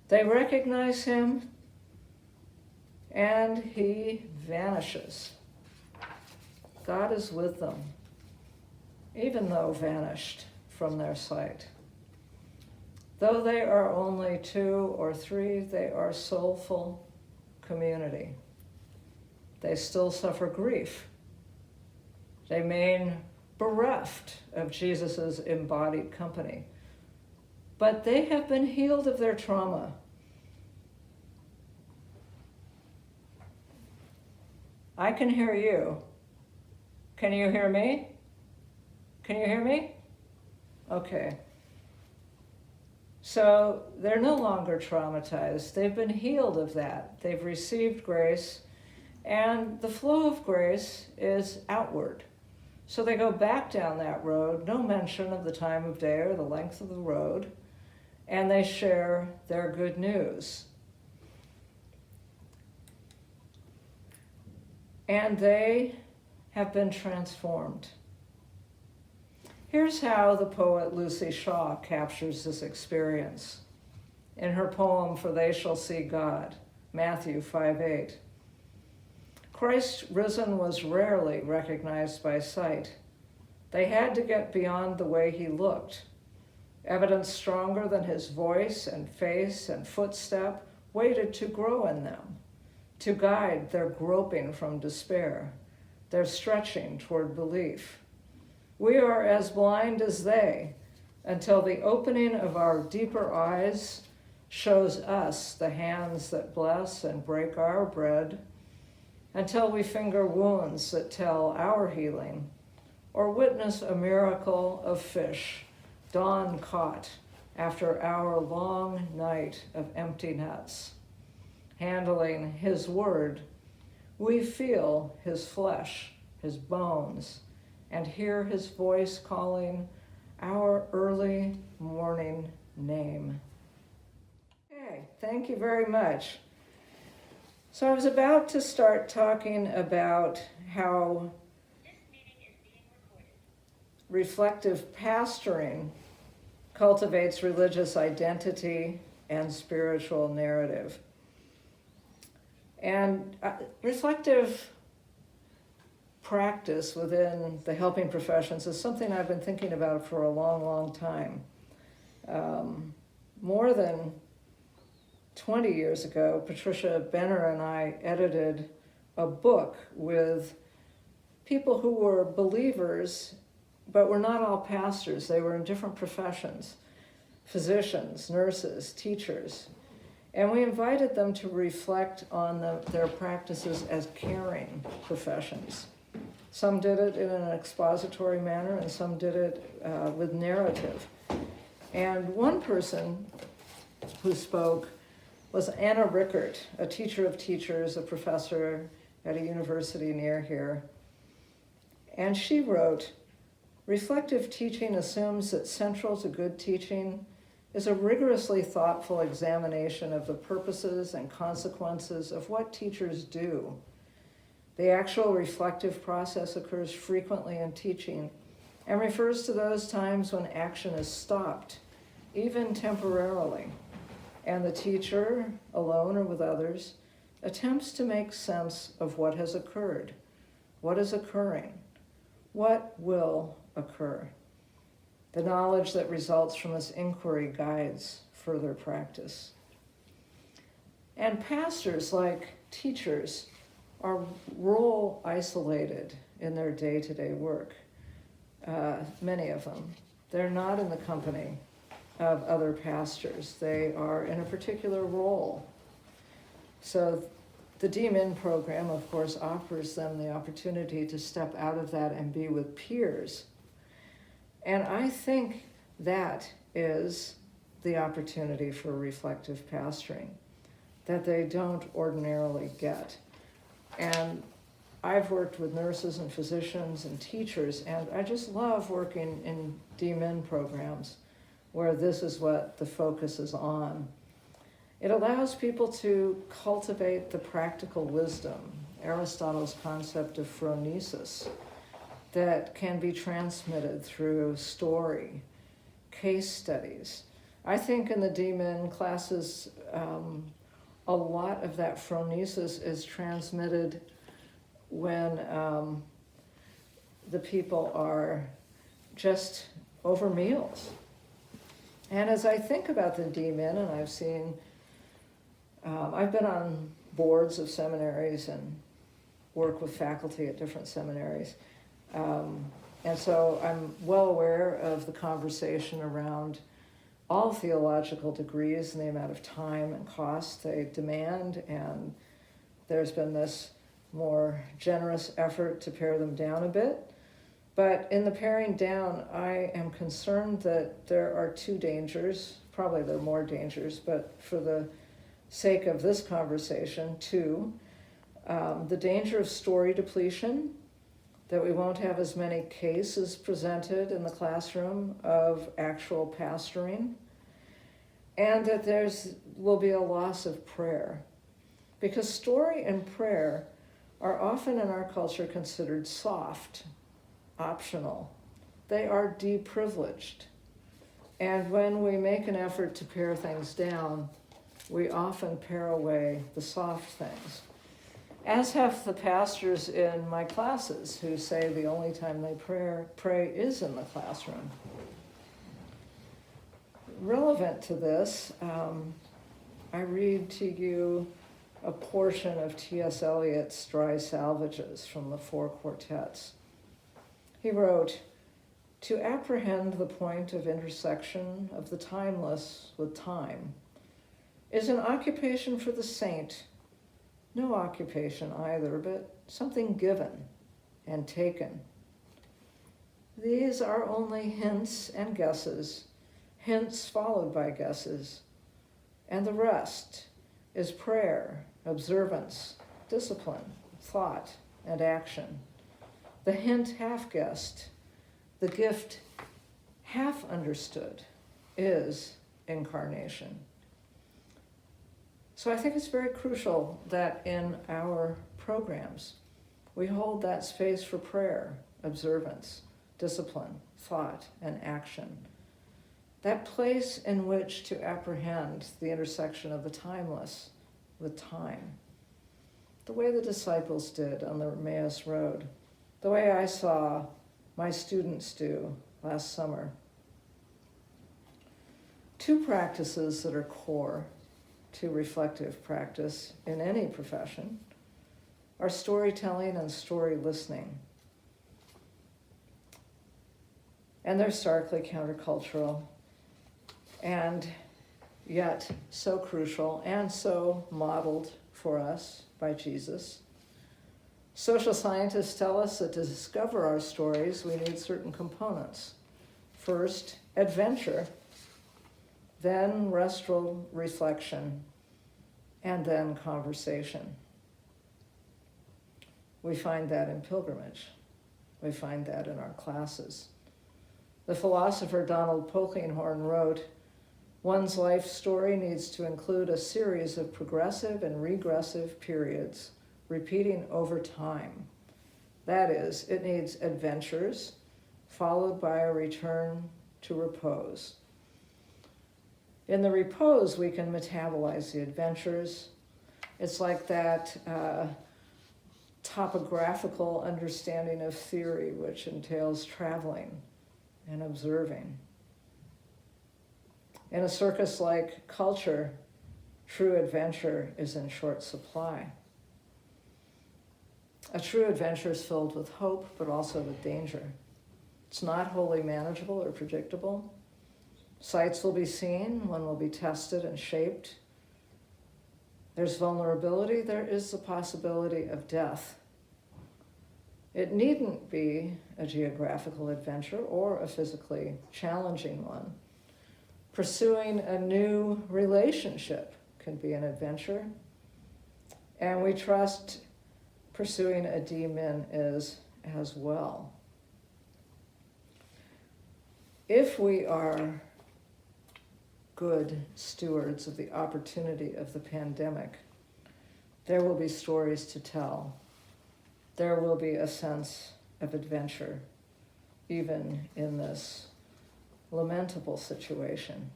they recognize him and he vanishes. God is with them, even though vanished from their sight. Though they are only 2 or 3, they are soulful community. They still suffer grief. They remain bereft of Jesus' embodied company. But they have been healed of their trauma. I can hear you. Can you hear me? Can you hear me? Okay. So they're no longer traumatized. They've been healed of that. They've received grace, and the flow of grace is outward. So they go back down that road, no mention of the time of day or the length of the road, and they share their good news. And they have been transformed. Here's how the poet Lucy Shaw captures this experience in her poem, For They Shall See God, Matthew 5:8. Christ risen was rarely recognized by sight. They had to get beyond the way he looked. Evidence stronger than his voice and face and footstep waited to grow in them, to guide their groping from despair, their stretching toward belief. We are as blind as they, until the opening of our deeper eyes shows us the hands that bless and break our bread, until we finger wounds that tell our healing, or witness a miracle of fish, dawn caught after our long night of empty nets. Handling his word, we feel his flesh, his bones, and hear his voice calling our early morning name. Okay, thank you very much. So I was about to start talking about how reflective pastoring cultivates religious identity and spiritual narrative. And reflective practice within the helping professions is something I've been thinking about for a long, long time. More than 20 years ago, Patricia Benner and I edited a book with people who were believers, but were not all pastors. They were in different professions, physicians, nurses, teachers. And we invited them to reflect on their practices as caring professions. Some did it in an expository manner, and some did it with narrative. And one person who spoke was Anna Rickert, a teacher of teachers, a professor at a university near here. And she wrote, "Reflective teaching assumes that central to good teaching is a rigorously thoughtful examination of the purposes and consequences of what teachers do. The actual reflective process occurs frequently in teaching and refers to those times when action is stopped, even temporarily, and the teacher, alone or with others, attempts to make sense of what has occurred, what is occurring, what will occur. The knowledge that results from this inquiry guides further practice. And pastors, like teachers, are role isolated in their day-to-day work. Many of them. They're not in the company of other pastors. They are in a particular role. So the DMin program, of course, offers them the opportunity to step out of that and be with peers. And I think that is the opportunity for reflective pastoring that they don't ordinarily get. And I've worked with nurses and physicians and teachers, and I just love working in DMin programs where this is what the focus is on. It allows people to cultivate the practical wisdom, Aristotle's concept of phronesis, that can be transmitted through story, case studies. I think in the DMin classes, a lot of that phronesis is transmitted when the people are just over meals. And as I think about the DMin, and I've been on boards of seminaries and work with faculty at different seminaries. And so I'm well aware of the conversation around all theological degrees and the amount of time and cost they demand, and there's been this more generous effort to pare them down a bit. But in the paring down, I am concerned that there are two dangers. Probably there are more dangers, but for the sake of this conversation, two. The danger of story depletion, that we won't have as many cases presented in the classroom of actual pastoring, and that will be a loss of prayer. Because story and prayer are often in our culture considered soft, optional. They are deprivileged. And when we make an effort to pare things down, we often pare away the soft things. As have the pastors in my classes who say the only time they pray is in the classroom. Relevant to this, I read to you a portion of T.S. Eliot's Dry Salvages from the Four Quartets. He wrote, "To apprehend the point of intersection of the timeless with time is an occupation for the saint, no occupation either, but something given and taken. These are only hints and guesses, hints followed by guesses, and the rest is prayer, observance, discipline, thought, and action. The hint half-guessed, the gift half-understood is incarnation." So I think it's very crucial that in our programs, we hold that space for prayer, observance, discipline, thought, and action. That place in which to apprehend the intersection of the timeless with time. The way the disciples did on the Emmaus Road. The way I saw my students do last summer. Two practices that are core to reflective practice in any profession are storytelling and story listening. And they're starkly countercultural, and yet so crucial and so modeled for us by Jesus. Social scientists tell us that to discover our stories, we need certain components. First, adventure, then restful reflection, and then conversation. We find that in pilgrimage. We find that in our classes. The philosopher Donald Polkinghorne wrote, "One's life story needs to include a series of progressive and regressive periods, repeating over time. That is, it needs adventures, followed by a return to repose. In the repose, we can metabolize the adventures. It's like that topographical understanding of theory, which entails traveling and observing. In a circus-like culture, true adventure is in short supply. A true adventure is filled with hope, but also with danger. It's not wholly manageable or predictable. Sights will be seen, one will be tested and shaped. There's vulnerability, there is the possibility of death. It needn't be a geographical adventure or a physically challenging one. Pursuing a new relationship can be an adventure, and we trust pursuing a DMin is as well. If we are good stewards of the opportunity of the pandemic, there will be stories to tell. There will be a sense of adventure, even in this lamentable situation.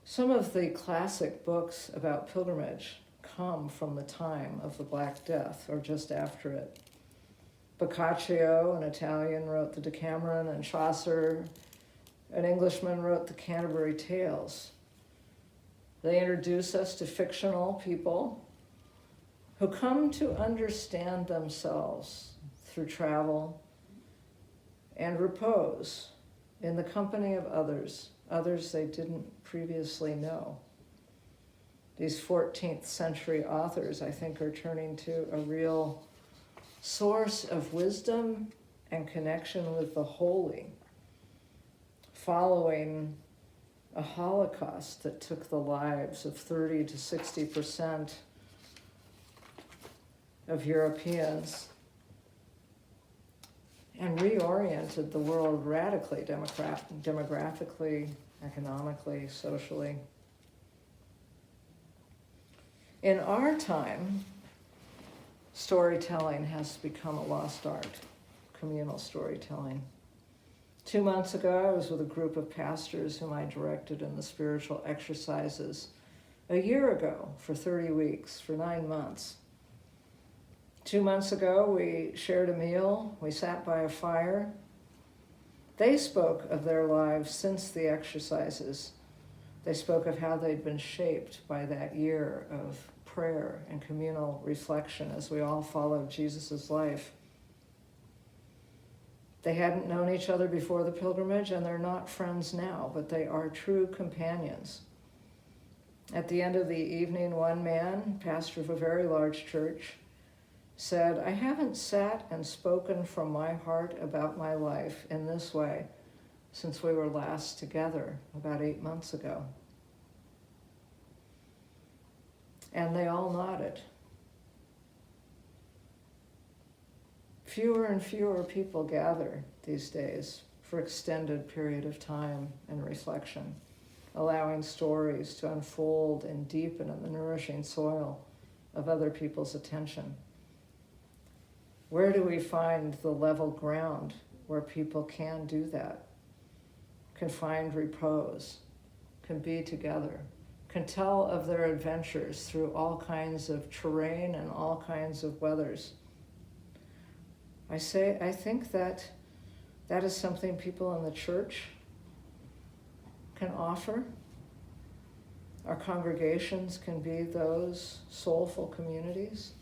Some of the classic books about pilgrimage come from the time of the Black Death or just after it. Boccaccio, an Italian, wrote the Decameron, and Chaucer, an Englishman, wrote the Canterbury Tales. They introduce us to fictional people who come to understand themselves through travel and repose in the company of others they didn't previously know. These 14th century authors, I think, are turning to a real source of wisdom and connection with the holy, following a Holocaust that took the lives of 30 to 60% of Europeans and reoriented the world radically, demographically, economically, socially. In our time, storytelling has become a lost art, communal storytelling. 2 months ago, I was with a group of pastors whom I directed in the spiritual exercises. A year ago, for 30 weeks, for 9 months. 2 months ago, we shared a meal, we sat by a fire. They spoke of their lives since the exercises. They spoke of how they'd been shaped by that year of prayer and communal reflection as we all followed Jesus' life. They hadn't known each other before the pilgrimage, and they're not friends now, but they are true companions. At the end of the evening, one man, pastor of a very large church, said, "I haven't sat and spoken from my heart about my life in this way since we were last together about 8 months ago." And they all nodded. Fewer and fewer people gather these days for extended period of time and reflection, allowing stories to unfold and deepen in the nourishing soil of other people's attention. Where do we find the level ground where people can do that, can find repose, can be together, can tell of their adventures through all kinds of terrain and all kinds of weathers? I think that is something people in the church can offer. Our congregations can be those soulful communities,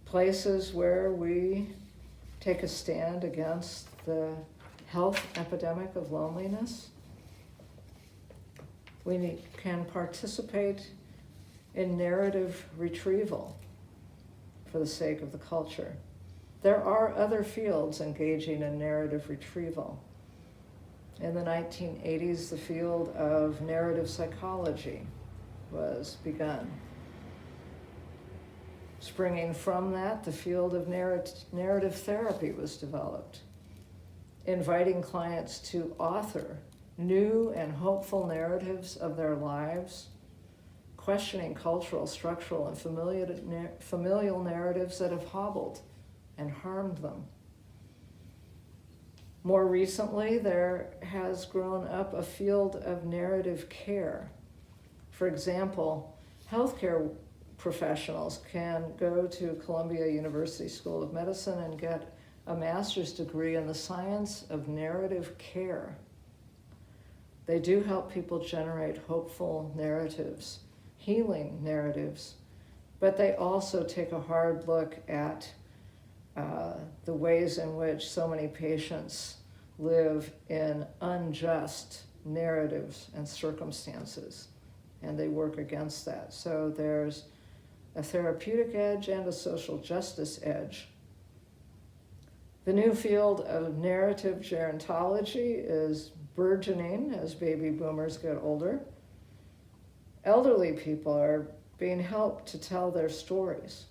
places where we take a stand against the health epidemic of loneliness. We can participate in narrative retrieval for the sake of the culture. There are other fields engaging in narrative retrieval. In the 1980s, the field of narrative psychology was begun. Springing from that, the field of narrative therapy was developed, inviting clients to author new and hopeful narratives of their lives, questioning cultural, structural, and familial narratives that have hobbled and harmed them. More recently, there has grown up a field of narrative care. For example, healthcare professionals can go to Columbia University School of Medicine and get a master's degree in the science of narrative care. They do help people generate hopeful narratives, healing narratives, but they also take a hard look at the ways in which so many patients live in unjust narratives and circumstances, and they work against that. So there's a therapeutic edge and a social justice edge. The new field of narrative gerontology is burgeoning as baby boomers get older. Elderly people are being helped to tell their stories.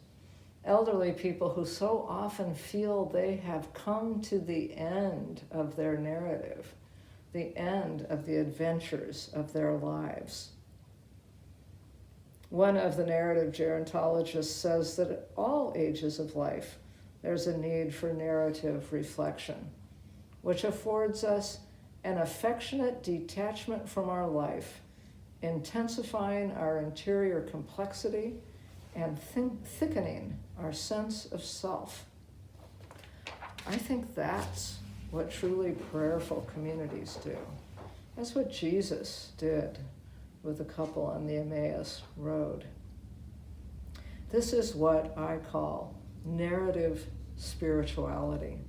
Elderly people who so often feel they have come to the end of their narrative, the end of the adventures of their lives. One of the narrative gerontologists says that at all ages of life, there's a need for narrative reflection, which affords us an affectionate detachment from our life, intensifying our interior complexity and thickening our sense of self. I think that's what truly prayerful communities do. That's what Jesus did with the couple on the Emmaus Road. This is what I call narrative spirituality,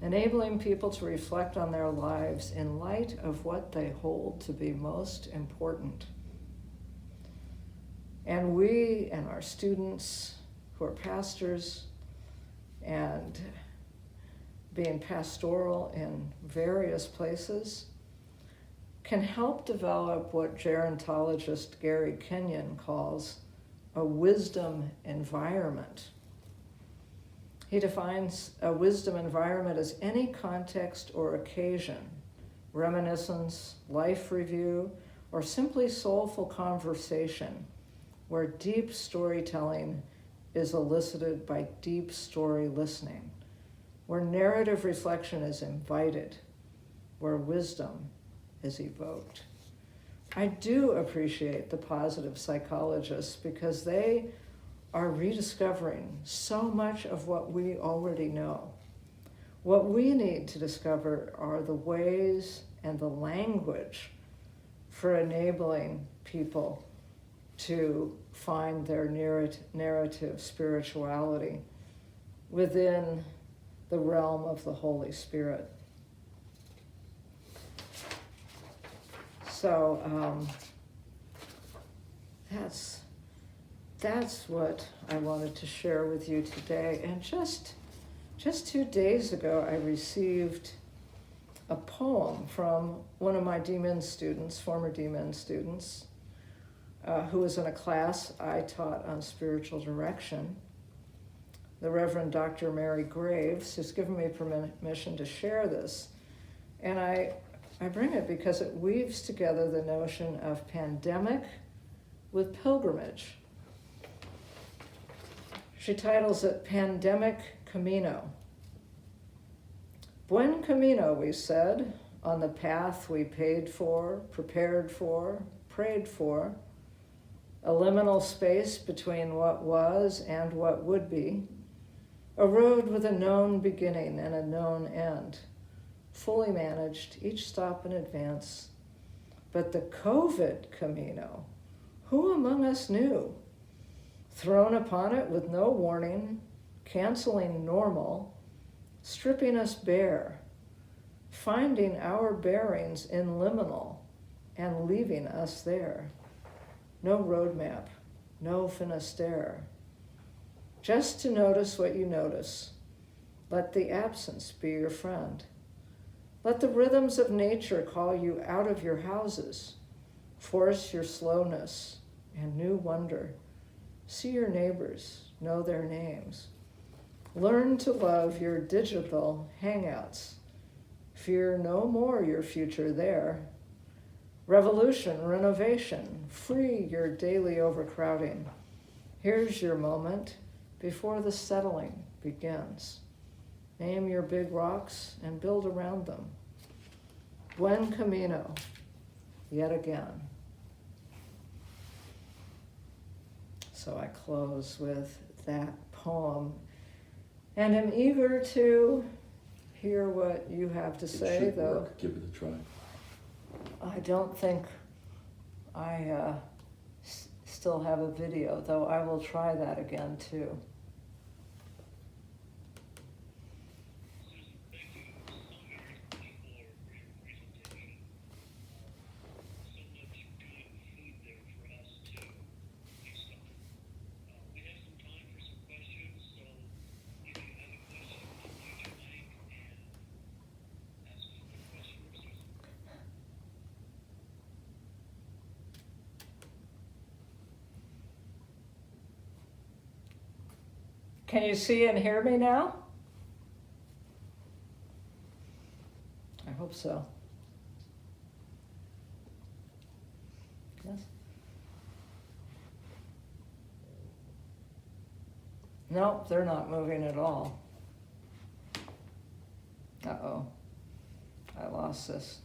enabling people to reflect on their lives in light of what they hold to be most important. And we and our students who are pastors and being pastoral in various places can help develop what gerontologist Gary Kenyon calls a wisdom environment. He defines a wisdom environment as any context or occasion, reminiscence, life review, or simply soulful conversation where deep storytelling is elicited by deep story listening, where narrative reflection is invited, where wisdom is evoked. I do appreciate the positive psychologists because they are rediscovering so much of what we already know. What we need to discover are the ways and the language for enabling people to find their narrative spirituality within the realm of the Holy Spirit. So that's what I wanted to share with you today. And just 2 days ago, I received a poem from one of my DMin students, former DMin students, who was in a class I taught on spiritual direction, the Reverend Dr. Mary Graves, who's given me permission to share this. And I bring it because it weaves together the notion of pandemic with pilgrimage. She titles it Pandemic Camino. Buen camino, we said, on the path we paid for, prepared for, prayed for, a liminal space between what was and what would be, a road with a known beginning and a known end, fully managed, each stop in advance. But the COVID Camino, who among us knew? Thrown upon it with no warning, canceling normal, stripping us bare, finding our bearings in liminal and leaving us there. No roadmap, no Finisterre. Just to notice what you notice. Let the absence be your friend. Let the rhythms of nature call you out of your houses. Force your slowness and new wonder. See your neighbors, know their names. Learn to love your digital hangouts. Fear no more your future there. Revolution, renovation, free your daily overcrowding. Here's your moment before the settling begins. Name your big rocks and build around them. Buen camino, yet again. So I close with that poem, and am eager to hear what you have to say, though. Work. Give it a try. I don't think I still have a video, though I will try that again too. Can you see and hear me now? I hope so. Yes? Nope, they're not moving at all. Uh-oh, I lost this.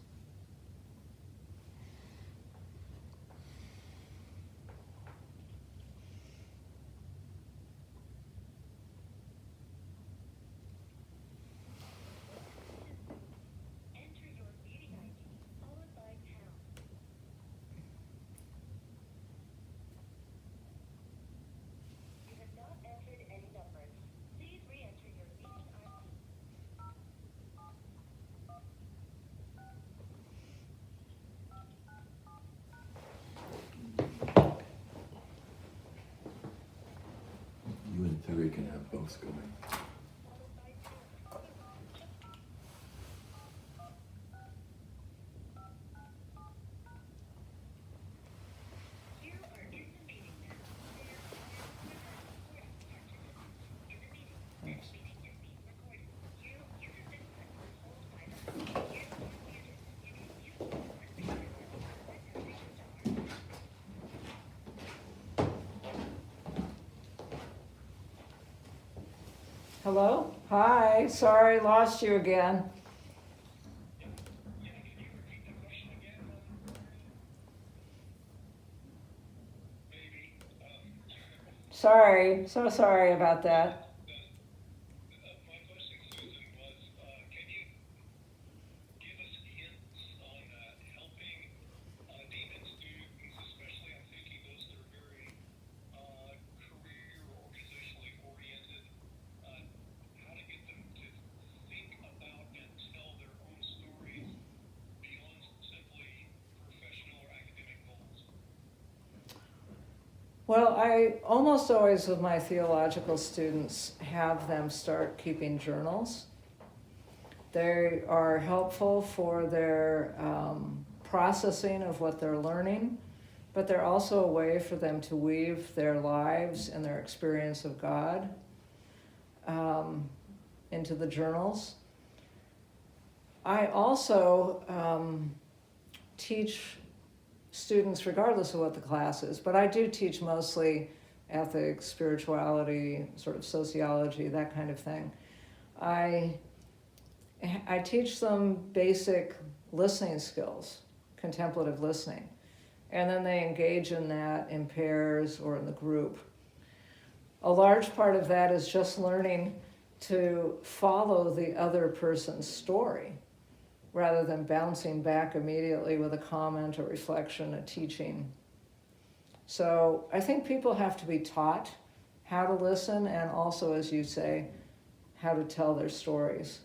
You and Terry can have both going. Hello? Hi, sorry, lost you again. Sorry, so sorry about that. My question, Susan, was can you give us hints on helping DMin students, especially I'm thinking those that are very career or organizationally oriented, how to get them to think about and tell their own stories beyond simply professional or academic goals? Well, I almost always with my theological students have them start keeping journals. They are helpful for their processing of what they're learning, but they're also a way for them to weave their lives and their experience of God into the journals. I also teach students regardless of what the class is, but I do teach mostly ethics, spirituality, sort of sociology, that kind of thing. I teach them basic listening skills, contemplative listening, and then they engage in that in pairs or in the group. A large part of that is just learning to follow the other person's story, rather than bouncing back immediately with a comment or reflection, a teaching. So I think people have to be taught how to listen and also, as you say, how to tell their stories.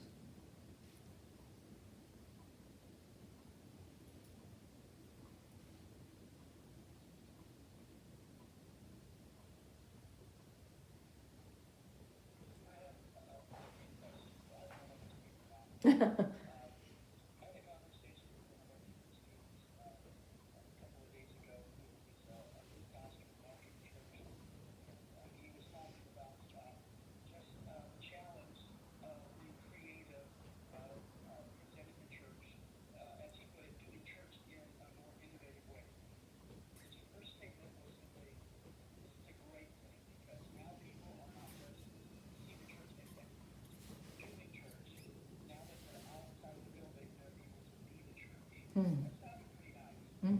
Mm-hmm.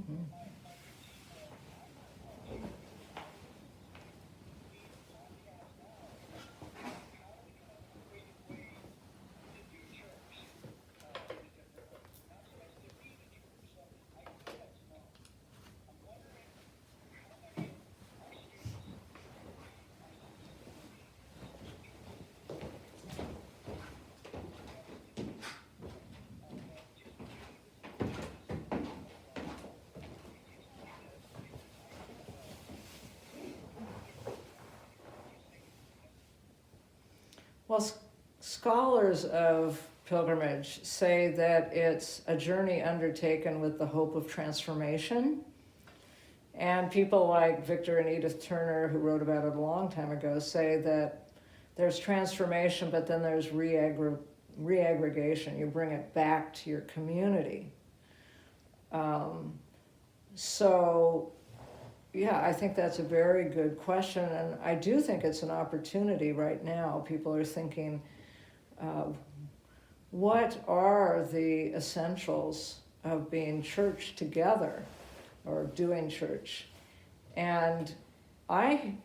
Well, scholars of pilgrimage say that it's a journey undertaken with the hope of transformation. And people like Victor and Edith Turner, who wrote about it a long time ago, say that there's transformation, but then there's reaggregation. You bring it back to your community. So, yeah, I think that's a very good question. And I do think it's an opportunity right now. People are thinking, what are the essentials of being church together or doing church? And I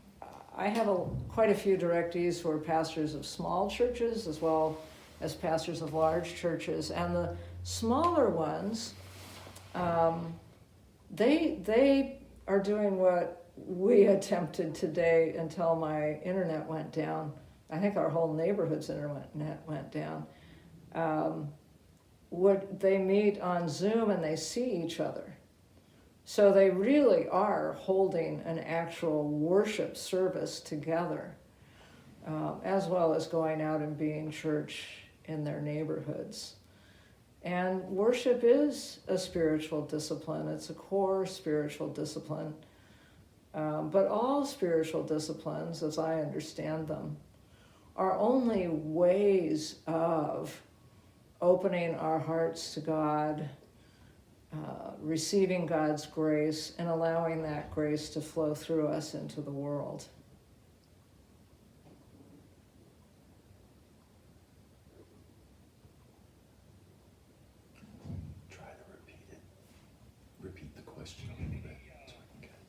have quite a few directees who are pastors of small churches as well as pastors of large churches. And the smaller ones, they are doing what we attempted today until my internet went down. I think our whole neighborhood's internet went down. They meet on Zoom and they see each other. So they really are holding an actual worship service together, as well as going out and being church in their neighborhoods. And worship is a spiritual discipline. It's a core spiritual discipline. But all spiritual disciplines, as I understand them, are only ways of opening our hearts to God, receiving God's grace, and allowing that grace to flow through us into the world. Try to repeat it. Repeat the question a little bit so I can get it.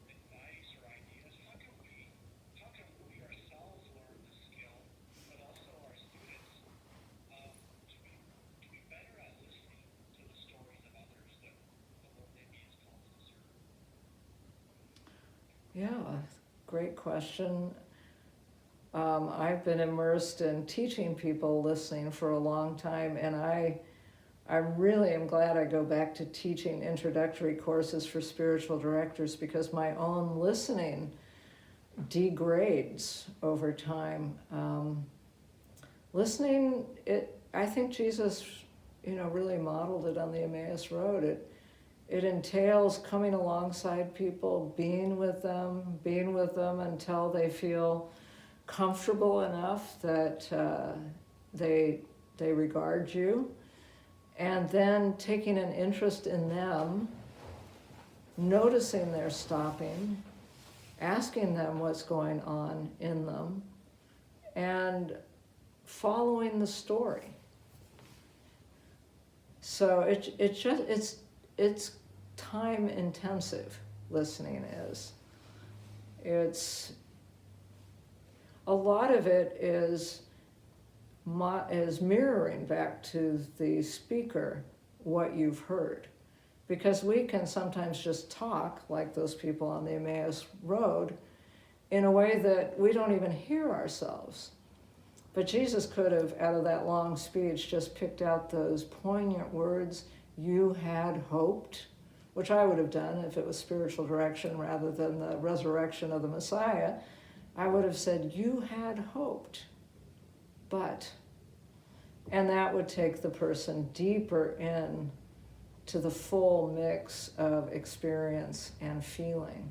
Advice or ideas? How can we ourselves learn the skill, but also our students, to be better at listening to the stories of others that the Lord maybe has called us to serve? Yeah, great question. I've been immersed in teaching people listening for a long time, and I really am glad I go back to teaching introductory courses for spiritual directors, because my own listening degrades over time. Listening, I think Jesus, really modeled it on the Emmaus Road. It entails coming alongside people, being with them until they feel comfortable enough that they regard you, and then taking an interest in them, noticing their stopping, asking them what's going on in them, and following the story. So it's time intensive. Listening is. It's a lot of it is mirroring back to the speaker what you've heard, because we can sometimes just talk like those people on the Emmaus Road in a way that we don't even hear ourselves. But Jesus could have, out of that long speech, just picked out those poignant words, "You had hoped," which I would have done if it was spiritual direction rather than the resurrection of the Messiah. I would have said, "You had hoped, but," and that would take the person deeper in to the full mix of experience and feeling.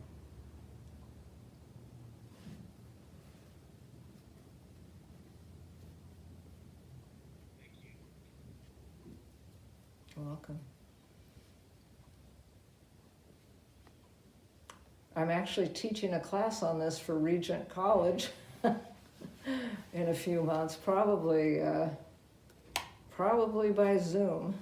You're welcome. I'm actually teaching a class on this for Regent College in a few months, probably by Zoom.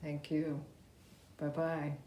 Thank you. Bye-bye.